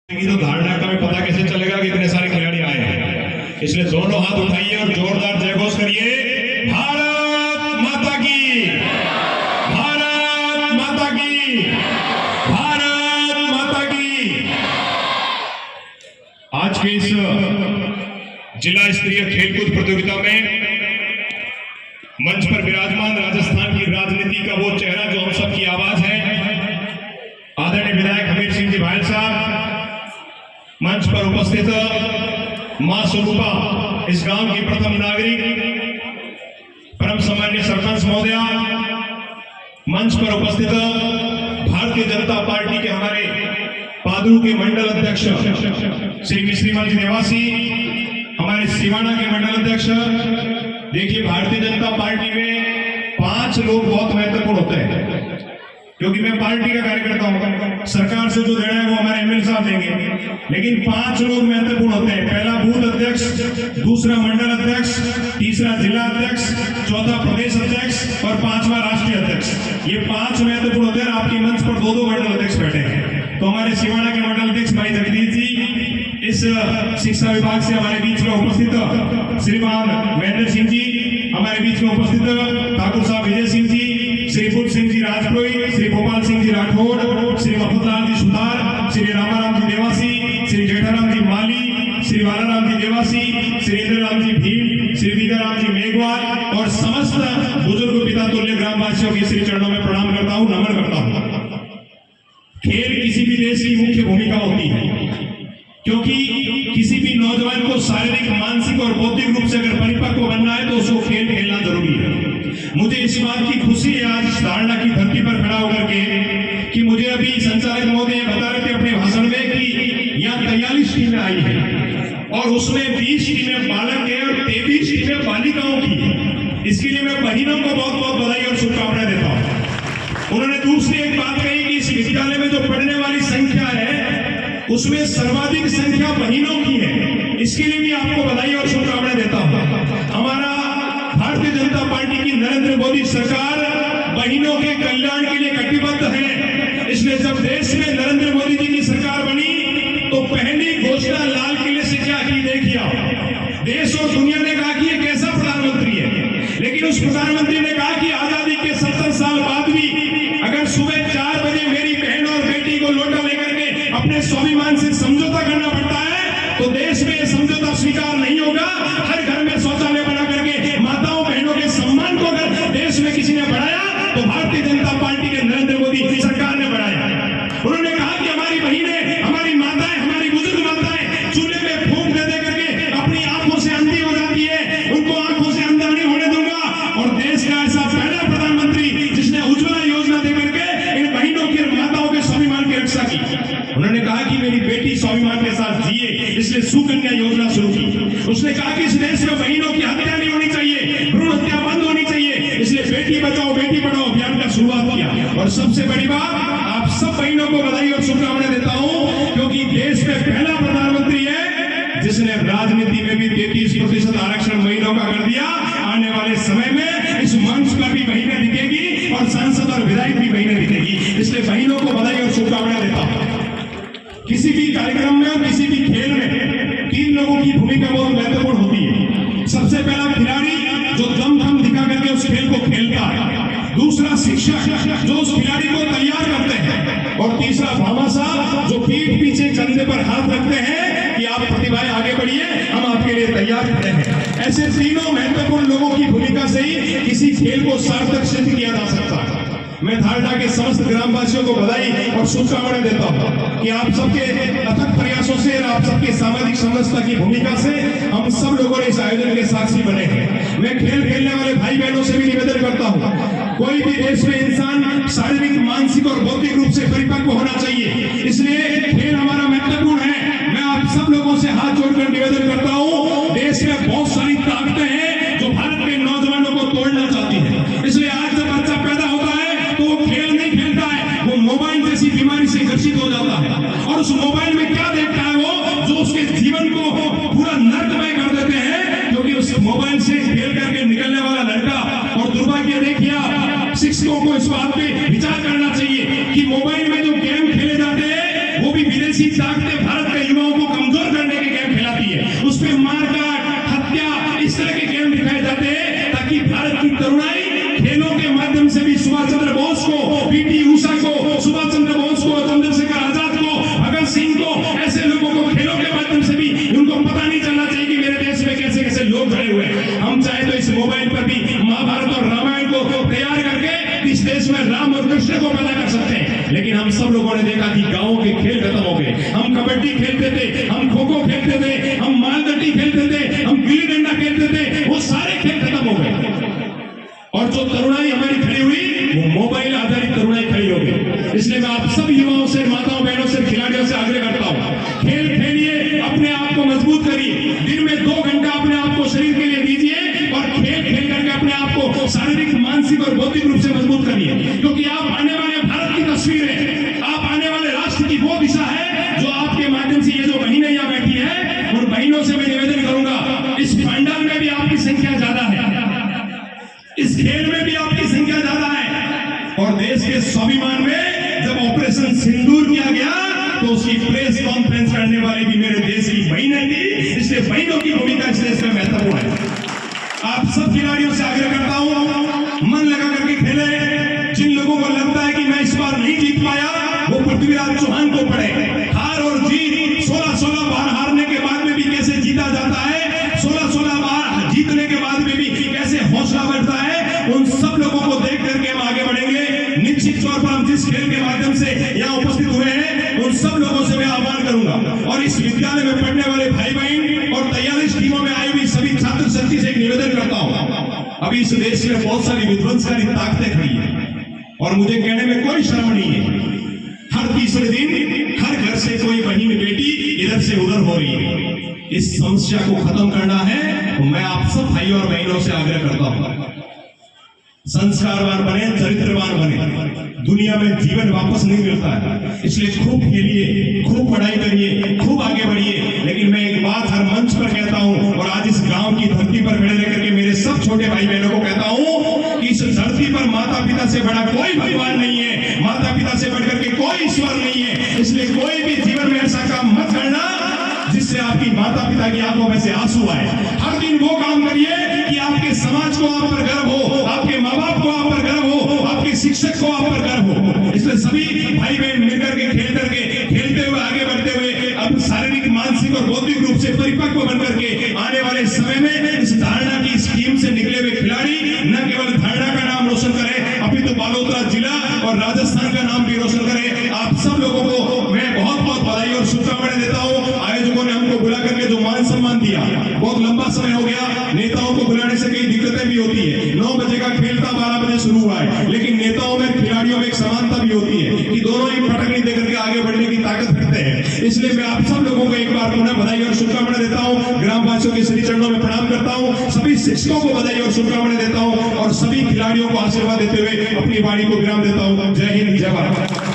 तो धारणा का भी पता कैसे चलेगा कि इतने सारे खिलाड़ी आए हैं। इसलिए दोनों हाथ उठाइए और जोरदार जयघोष करिए, भारत माता की, भारत माता की, भारत माता की। आज के इस जिला स्तरीय खेलकूद प्रतियोगिता में मंच पर विराजमान राजस्थान की राजनीति का वो चेहरा जो हम सबकी आवाज है, आदरणीय विधायक हमीर सिंह जी भायल साहब, मंच पर उपस्थित मां स्वरूपा, इस गांव की प्रथम नागरिक, परम सम्माननीय सरपंच महोदया, मंच पर उपस्थित भारतीय जनता पार्टी के हमारे पादरू के मंडल अध्यक्ष श्री मिश्रीमल जी निवासी, हमारे सिवाना के मंडल अध्यक्ष। देखिए, भारतीय जनता पार्टी में 5 लोग बहुत महत्वपूर्ण होते हैं, क्योंकि मैं पार्टी का कार्यकर्ता हूं, सरकार से जो देना है वो हमारे एमएलए साहब देंगे, लेकिन 5 लोग महत्वपूर्ण होते हैं। पहला बूथ अध्यक्ष, दूसरा मंडल अध्यक्ष, तीसरा जिला अध्यक्ष, चौथा प्रदेश अध्यक्ष और 5वां राष्ट्रीय अध्यक्ष। ये 5 महत्वपूर्ण होते हैं। आपके मंच पर 2 मंडल अध्यक्ष बैठे हैं। तो हमारे सिवाना के मंडल अध्यक्ष भाई जगदीश जी, इस शिक्षा विभाग से हमारे बीच में उपस्थित श्रीमान महेंद्र सिंह जी, हमारे बीच में उपस्थित ठाकुर साहब विजय सिंह जी, श्री पुर सिंह जी राजपुरोहित, श्री गोपाल सिंह जी राठौड़, श्री मफतलाल जी सुधार, श्री रामाराम जी देवासी, श्री जेठाराम जी माली, श्री बालाराम जी देवासी, श्री इंद्रराम जी भीम, श्री विजयराम जी मेघवाल और समस्त बुजुर्ग पिता तुल्य ग्रामवासियों के श्री चरणों में प्रणाम करता हूं, नमन करता हूं। खेल किसी भी देश की मुख्य भूमिका होती है, क्योंकि किसी भी नौजवान को शारीरिक, मानसिक और बौद्धिक रूप से अगर परिपक्व बनना है तो उसको खेल खेलना जरूरी है। मुझे इस बात की खुशी है आज धारणा की धरती पर खड़ा होकर के कि मुझे अभी संचालक महोदय बता रहे थे अपने भाषण में कि यहाँ 43 टीमें आई हैं और उसमें 20 टीमें बालक है और 23 टीमें बालिकाओं की है। इसके लिए मैं बहनों को बहुत बहुत बधाई और शुभकामनाएं देता हूँ। उन्होंने दूसरी एक बात कही कि इस विद्यालय में जो पढ़ने वाली संख्या है उसमें सर्वाधिक संख्या बहनों की है। इसके लिए भी आपको बधाई और शुभकामनाएं देता हूं। हमारा भारतीय जनता पार्टी की नरेंद्र मोदी सरकार बहनों के कल्याण के लिए कटिबद्ध है। इसलिए जब देश में नरेंद्र मोदी जी की सरकार बनी तो पहली घोषणा लाल किले से क्या की, देखिए, देश और दुनिया ने कहा कि ये कैसा प्रधानमंत्री है, लेकिन उस प्रधानमंत्री ने कहा कि आजादी के 70 साल बाद भी अगर सुबह 4 बजे मेरी बहन और बेटी को लोटा लेकर के अपने स्वाभिमान से समझौता करना पड़ता है तो देश में समझौता स्वीकार नहीं होगा। हर घर में शौचालय बना करके माताओं बहनों के सम्मान को अगर देश में किसी ने बढ़ाया तो भारतीय जनता पार्टी के नरेंद्र मोदी सरकार ने बढ़ाया। उन्होंने कहा कि हमारी बहनें, हमारी माताएं, हमारी बुजुर्ग माताएं चूल्हे में फूंक दे करके अपनी आंखों से अंधी हो जाती है, उनको आंखों से अंधा नहीं होने दूंगा। और देश का ऐसा पहला प्रधानमंत्री जिसने उज्ज्वला योजना देकर के इन बहनों की, माताओं के स्वाभिमान की रक्षा की। उन्होंने कहा कि मेरी बेटी स्वाभिमान के साथ जिए, इसलिए सुकन्या योजना शुरू की। उसने कहा कि इस देश में बहनों की हत्या नहीं होनी चाहिए, भ्रूण हत्या बंद होनी चाहिए, इसलिए बेटी बचाओ बेटी पढ़ाओ अभियान का शुरुआत किया। और सबसे बड़ी बात, आप सब बहनों को बधाई और शुभकामनाएं देता हूं, क्योंकि देश में पहला प्रधानमंत्री है जिसने राजनीति में भी 33% आरक्षण महिलाओं का कर दिया। आने वाले समय में इस मंच पर भी बहनें दिखेगी और सांसद और विधायक भी बहनें दिखेगी। इसलिए बहनों को बधाई और शुभकामनाएं देता हूं। किसी भी कार्यक्रम में और किसी भी खेल में 3 लोगों की भूमिका बहुत महत्वपूर्ण होती है। सबसे पहला खिलाड़ी जो दम दिखा करके उस खेल को खेलता है, दूसरा शिक्षक जो उस खिलाड़ी को तैयार करते हैं, और तीसरा भामाशाह जो पीठ पीछे कंधे पर हाथ रखते हैं कि आप प्रतिभाएं आगे बढ़िए, हम आपके लिए तैयार खड़े हैं। ऐसे तीनों महत्वपूर्ण लोगों की भूमिका से ही किसी खेल को सार्थक सिद्ध किया जा सकता है। मैं धारणा के समस्त ग्रामवासियों को बधाई और शुभकामनाएं देता हूं कि आप सबके अथक प्रयासों से और आप सबके सामाजिक समरसता की भूमिका से हम सब लोगों ने इस आयोजन के साक्षी बने हैं। मैं खेल खेलने वाले भाई बहनों से भी निवेदन करता हूं, कोई भी देश में इंसान शारीरिक, मानसिक और बौद्धिक रूप से परिपक्व होना चाहिए, इसलिए खेल हमारा महत्वपूर्ण है। मैं आप सब लोगों से हाथ जोड़कर निवेदन करता हूं, देश में बहुत सारी ताकतें हैं जो भारत के नौजवानों को तोड़ना चाहती है। इसलिए आज जब बच्चा पैदा होता है तो वो खेल नहीं खेलता है, वो मोबाइल जैसी बीमारी से ग्रसित हो जाता है। और उस मोबाइल में क्या देखता है वो, जो उसके जीवन को पूरा नर्कमय कर देते हैं, क्योंकि उस मोबाइल से खेल करके निकलने वाला लड़का, और दुर्भाग्य देखिए शिक्षकों को इस बात पे विचार करना चाहिए कि मोबाइल में जो गेम खेले जाते हैं वो भी विदेशी ताकतें भारत से इनको ऐसे लोगों को खेलों के माध्यम से भी उनको पता नहीं चलना चाहिए कि मेरे देश में कैसे कैसे लोग खड़े हुए हैं। हम चाहे तो इस मोबाइल पर भी महाभारत और रामायण को तैयार करके इस देश में राम और कृष्ण को पैदा कर सकते हैं। लेकिन हम सब लोगों ने देखा कि गांवों के खेल खत्म हो गए। हम कबड्डी खेलते थे, हम खो खो खेलते थे, हम मालदट्टी खेलते थे, हम गिल्ली डंडा खेलते थे, वो सारे खेल खत्म हो गए। और जो तरुणाई हमारी खड़ी हुई वो मोबाइल आधारित तरुणाई खड़ी हो गई। इसलिए मैं आप सब युवाओं से, माताओं बहनों से, खिलाड़ियों से आग्रह करता हूं, खेल खेलिए, अपने आप को मजबूत करिए। दिन में 2 घंटा अपने आप को शरीर के लिए दीजिए और खेल खेल करके अपने आप को शारीरिक, मानसिक और बौद्धिक रूप से मजबूत करिए। क्योंकि आप आने वाले भारत की तस्वीर है, आप आने वाले राष्ट्र की वो दिशा है जो आपके माध्यम से ये जो बहनें यहाँ बैठी है, उन बहनों से मैं निवेदन करूंगा, इस पंडाल में भी आपकी संख्या ज्यादा है, इस खेल में भी आपकी संख्या ज्यादा है। और देश के स्वाभिमान में जब ऑपरेशन सिंदूर किया गया तो उसकी प्रेस कॉन्फ्रेंस करने वाली भी मेरे देश की बहनें थी। इसलिए बहनों की भूमिका इस देश में महत्वपूर्ण है। आप सब खिलाड़ियों से आग्रह करता हूं, मन लगा करके खेले। जिन लोगों को लगता है कि मैं इस बार नहीं जीत पाया, वो पृथ्वीराज चौहान को पढ़े। हार और जीत 16-16 बार हारने के बाद में भी कैसे जीता जाता है, 16-16 बार जीतने के बाद में भी कैसे हौसला बढ़ता है, उन सब लोगों को देख करके हम आगे बढ़ेंगे। निश्चित तौर पर हम जिस खेल के माध्यम से यहाँ उपस्थित हुए हैं, उन सब लोगों से मैं आह्वान करूंगा और इस विद्यालय में पढ़ने वाले भाई बहन और 43 टीमों में आई हुई सभी छात्र शक्ति से एक निवेदन करता हूं। अभी इस देश में बहुत सारी विध्वंसकारी ताकतें खड़ी है और मुझे कहने में कोई शर्म नहीं है। हर तीसरे दिन हर घर से कोई बहन बेटी इधर से उधर हो रही है। इस समस्या को खत्म करना है तो मैं आप सब भाइयों और बहनों से आग्रह करता हूं, संस्कारवान बने, चरित्रवान बने। दुनिया में जीवन वापस नहीं मिलता है, इसलिए खूब खेलिए, खूब पढ़ाई करिए, खूब आगे बढ़िए। लेकिन मैं एक बात हर मंच पर कहता हूं और आज इस गांव की धरती पर खड़े रहकर के मेरे सब छोटे भाई बहनों को कहता हूं कि इस धरती पर माता पिता से बड़ा कोई भगवान नहीं है, माता पिता से बढ़कर के कोई ईश्वर नहीं है। इसलिए कोई भी जीवन में ऐसा काम मत करना जिससे आपकी माता पिता की आंखों में से आंसू आए। हर दिन वो काम करिए कि आपके समाज को आप पर गर्व हो, आपके माँ बाप को आप पर गर्व हो, आपके शिक्षक को आप पर गर्व हो। इसलिए सभी भाई बहन मिलकर के खेलते हुए आगे बढ़ते हुए अब शारीरिक, मानसिक और बौद्धिक रूप से परिपक्व बनकर के आने वाले समय में इस धारणा की स्कीम से निकले हुए खिलाड़ी न केवल धारणा का नाम रोशन करें, अपितु बालोतरा जिला और राजस्थान का नाम भी रोशन करें। आप सब लोगों को मैं बहुत बहुत बधाई और शुभकामनाएं देता हूं। आयोजकों ने हमको बुला करके जो मान सम्मान दिया, बहुत लंबा समय हो गया। नेताओं को बुलाने से कई दिक्कतें भी होती है। 9 बजे का खेल था, 12 बजे शुरू हुआ है, लेकिन नेताओं में, खिलाड़ियों में एक समानता भी होती है कि दोनों ही पटकनी देकर के आगे बढ़ने की ताकत रखते हैं। इसलिए मैं आप सब लोगों को एक बार पुनः बधाई और शुभकामनाएं देता हूं। ग्रामवासियों के श्री चरणों में प्रणाम करता हूं, सभी शिक्षकों को बधाई और शुभकामनाएं देता हूं और सभी खिलाड़ियों को आशीर्वाद देते हुए अपनी वाणी को विराम देता हूं। जय हिंद, जय भारत।